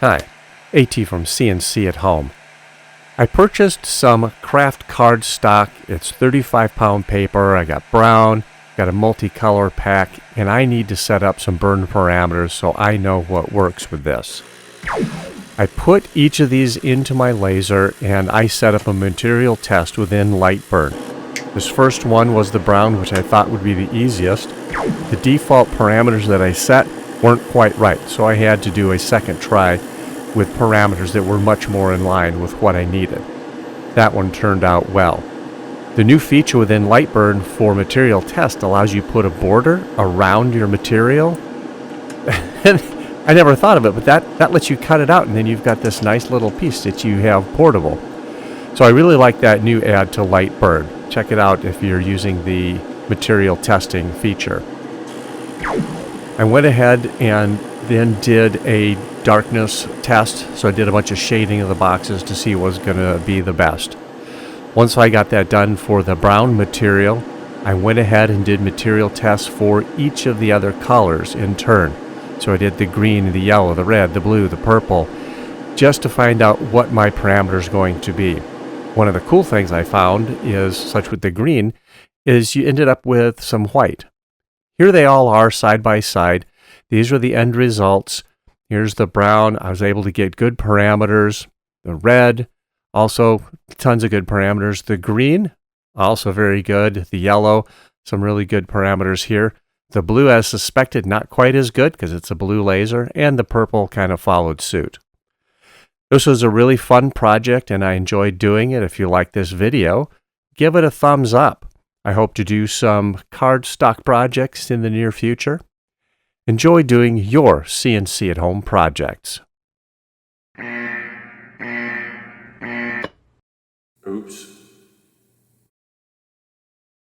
Hi, AT from CNC at Home. I purchased some craft cardstock. It's 35-pound paper. I got brown, got a multicolor pack, and I need to set up some burn parameters so I know what works with this. I put each of these into my laser and I set up a material test within Lightburn. This first one was the brown, which I thought would be the easiest. The default parameters that I set weren't quite right, so I had to do a second try with parameters that were much more in line with what I needed. That one turned out well. The new feature within Lightburn for material test allows you to put a border around your material. And I never thought of it, but that lets you cut it out, and then you've got this nice little piece that you have portable. So I really like that new add to Lightburn. Check it out if you're using the material testing feature. I went ahead and then did a darkness test, so I did a bunch of shading of the boxes to see what was going to be the best. Once I got that done for the brown material, I went ahead and did material tests for each of the other colors in turn. So I did the green, the yellow, the red, the blue, the purple, just to find out what my parameter is going to be. One of the cool things I found is, such with the green, is you ended up with some white. Here they all are side by side. These are the end results. Here's the brown. I was able to get good parameters. The red, also tons of good parameters. The green, also very good. The yellow, some really good parameters here. The blue, as suspected, not quite as good because it's a blue laser. And the purple kind of followed suit. This was a really fun project and I enjoyed doing it. If you like this video, give it a thumbs up. I hope to do some cardstock projects in the near future. Enjoy doing your CNC at home projects. Oops.